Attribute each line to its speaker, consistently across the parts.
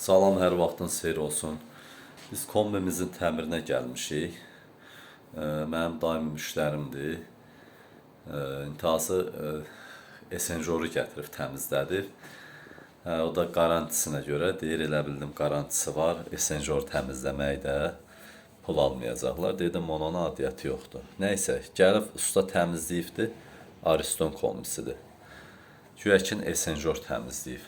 Speaker 1: Salam, hər vaxtınız xeyir olsun. Biz kombimizin təmirinə gəlmişik. Mənim daimi müştərimdir. İntihası esenjoru gətirib təmizlədir. O da qarantisinə görə deyir, elə bildim qarantisi var. Esenjor təmizləməkdə pul almayacaqlar. Dedim, onun adiyyəti yoxdur. Nəysə, gəlib usta təmizləyibdir. Ariston kombisidir. Güyəkin esenjor təmizləyib.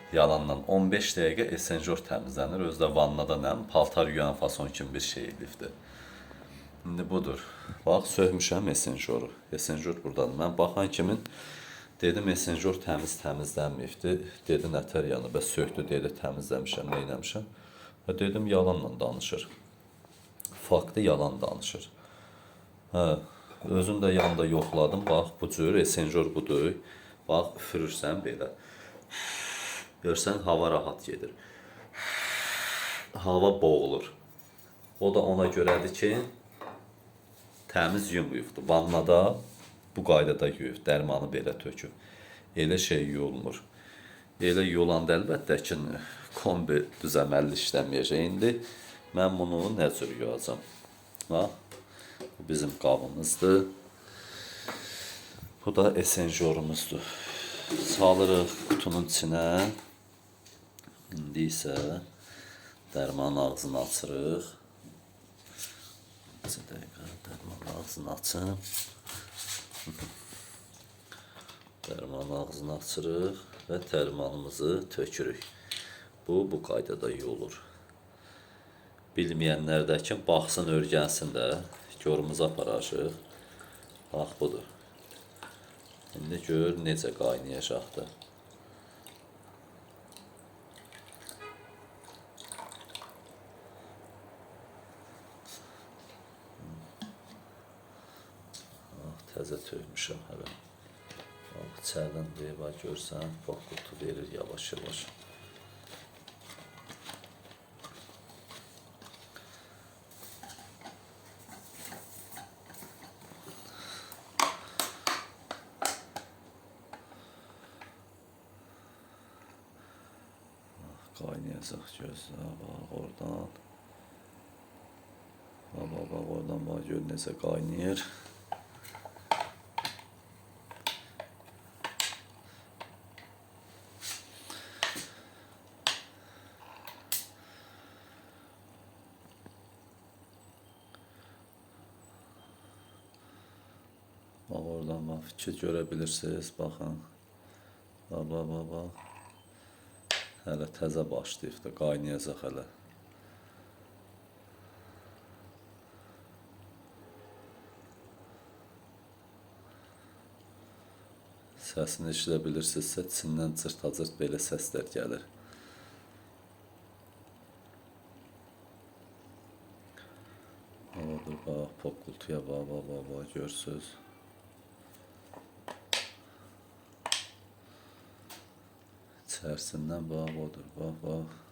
Speaker 1: Yalanla 15 dəqiqə esenjor təmizlənir. Özü də vannada nəm, paltar yuyan fason kimi bir şey edibdir. İndi budur. Bax, söhmüşəm esenjoru. Esenjor buradadır. Mən baxan kimin dedim esenjor təmizlənməyibdir. Dedi, nətər yanı, bəs söktü, dedi, təmizləmişəm, neynəmişəm. Dedim, yalanla danışır. Faktı yalan danışır. Özüm də yanında yoxladım. Bax, bu cür esenjor budur. Bax, üfürürsən belə. Görsən, hava rahat gedir. Hava boğulur. O da ona görədir ki, təmiz yumuyubdur. Vannada bu qaydada yuyub, dərmanı belə töküb. Elə şey yuyulmur. Elə yuyulanda əlbəttə ki, kombi düzəməlli işləməyəcək. İndi mən bunu nə cür yuyacam? Bu bizim qabımızdır. Bu da esenjorumuzdur. Salırıq kutunun içinə. İndi isə dərmanın ağzını açırıq. Bir dəqiqə, dərmanın ağzını açın. Dərmanın ağzını açırıq və dərmanımızı tökürük. Bu qaydada yuyulur. Bilməyənlər də ki, baxsın, öyrənsin də, görümüzə aparacaq. Bax, budur. İndi gör necə qaynayacaqdır. Təzə tökmüşəm hələ. İçərdən deyib, görsən, qutu verir yavaş-yavaş. Qaynayacaq gözlə, bax, oradan. Bax, oradan, bax, gör necə qaynayır. Bax, oradan, bax, fikir görə bilirsiniz, baxın. Bax. Hələ təzə başlayıb da, qaynayacaq hələ. Səsini eşidə bilirsinizsə, içindən cırt-acırt belə səslər gəlir. Odur, bax, pop qutuya, bax, görsünüz. İçərisindən, bax, odur, bax.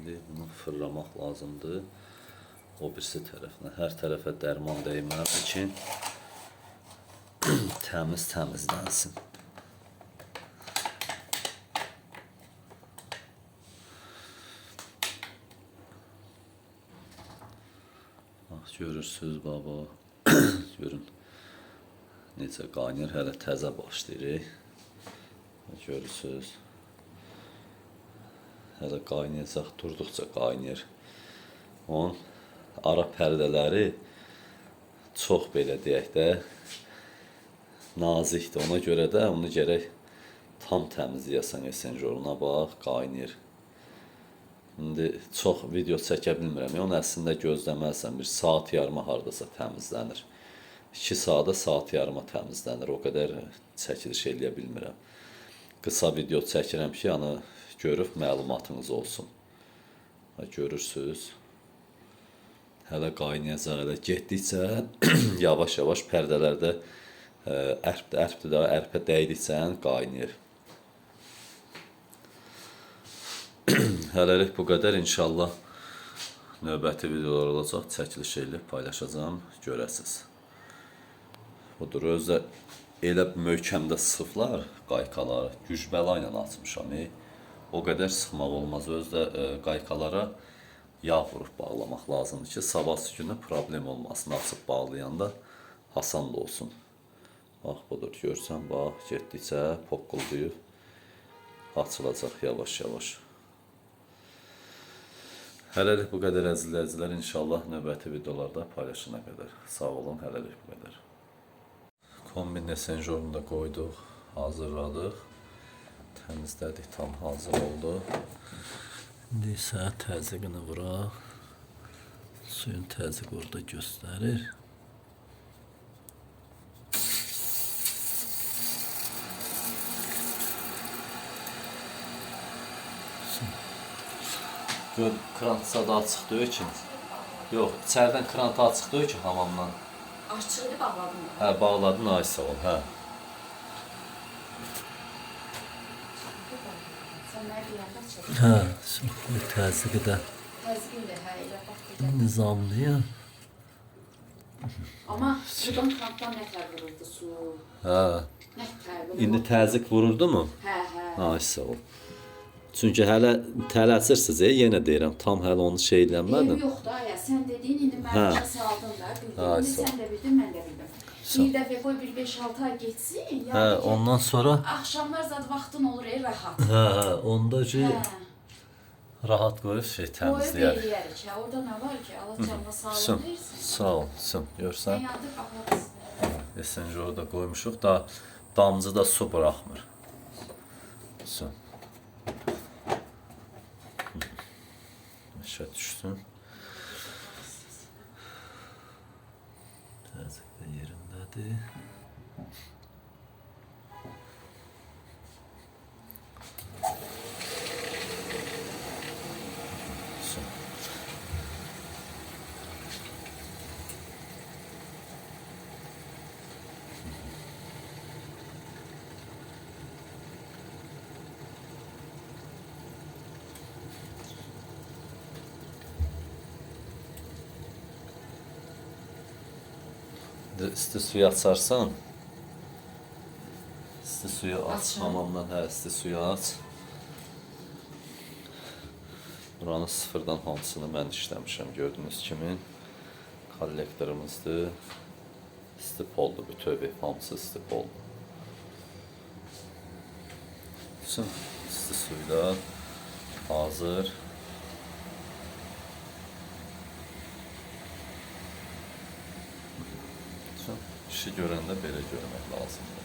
Speaker 1: Bunu fırlamaq lazımdır o birisi tərəfinə. Hər tərəfə dərman dəyməlidir ki, təmizlənsin. Bax, görürsünüz, baba. Görün necə qaynayır, hələ təzə başlayır. Görürsünüz. Hələ qaynayacaq, durduqca qaynayır. Onun ara pərdələri çox belə deyək də nazikdir. Ona görə də onu gərək tam təmizləyəsən esenjoruna. Bax, qaynayır. İndi çox video çəkə bilmirəm. Onu əslində gözləməlisən. Bir saat yarıma hardasa təmizlənir. 2 saata saat yarıma təmizlənir. O qədər çəkiliş eləyə bilmirəm. Qısa video çəkirəm ki, görüb məlumatınız olsun. Ha, görürsüz. Hələ qaynayacaq, hələ getdikcə yavaş-yavaş pərdələrdə ərpdir də, ərpə dəydikcə qaynayır. Hələlik bu qədər. İnşallah növbəti videolar olacaq. Çəkiliş edib paylaşacağım, görəsiz. Budur, özdə elə möhkəmdə sıxıblar qaykaları. Güc bəla ilə açmışam. O qədər sıxmaq olmaz. Özdə qaykalara yağ vurub bağlamaq lazımdır ki, sabahsı günə problem olmasın. Açıb bağlayanda asan da olsun. Bax, budur, görsən, bax, getdikcə poqqıldıyıb açılacaq yavaş-yavaş. Hələlik bu qədər əziz izləyicilər. İnşallah növbəti videolarda paylaşana qədər. Sağ olun, hələlik bu qədər. Kombin esenjorunu da qoyduq, hazırladıq. Təmizlədik, tam hazır oldu. İndi isə təzyiqini vuraq. Suyun təzyiq orada göstərir. Gör, krantsa da açıq deyil ki. Yox, içərdən krantı açıq deyil ki, hamamdan.
Speaker 2: Açıqdır, bağladın mı?
Speaker 1: Hə, bağladın, ay sağ ol, hə.
Speaker 2: Sən mənə qiyafət çək.
Speaker 1: Hə, şimdi təzyiqi də
Speaker 2: Təzyiqin də, hə, elə bax deyəcək.
Speaker 1: nizamlıyam.
Speaker 2: Amma sudan krantdan nə tər vururdu su?
Speaker 1: Hə,
Speaker 2: Nə tər?
Speaker 1: indi təzyiq vururdu mu?
Speaker 2: Hə, hə.
Speaker 1: Ay sağ ol. Çünki hələ tələsirsiniz, yenə deyirəm, tam hələ onu şey eləmədim.
Speaker 2: Yox da, ya, sən dediyin, indi
Speaker 1: Hə.
Speaker 2: mən başa saldın da, bildin.
Speaker 1: Ay,
Speaker 2: İndi
Speaker 1: sağ ol.
Speaker 2: sən də bildin, mən də bildim. Bir dəfə qoy, bir 5-6 ay geçsin.
Speaker 1: Hə, ondan sonra
Speaker 2: Axşamlar zad vaxtın olur, rahat.
Speaker 1: hə, onda ki
Speaker 2: Hə.
Speaker 1: rahat qoyub şey
Speaker 2: Qoyub
Speaker 1: təmizləyər.
Speaker 2: eləyərik, hə. Orada nə var ki, Allah canına sağlıq
Speaker 1: Sım,
Speaker 2: versin.
Speaker 1: sağ ol, sım, görsən.
Speaker 2: Mən yandıq, aparırsın.
Speaker 1: Esenjoru da qoymuşuq da damcı da su buraxmır. Sım. İşə düşsün. Təzyiq də yerindədir. Sım. İsti suyu açarsan, isti suyu aç,
Speaker 2: Açıram.
Speaker 1: hamamdan hə, isti suyu aç. Buranın sıfırdan hamısını mən işləmişəm, gördüyünüz kimi. Kollektorumuzdur. İstip oldu bütövi, hamısı istip oldu. Bütün isti suyla hazır. İşi görəndə belə görmək lazımdır.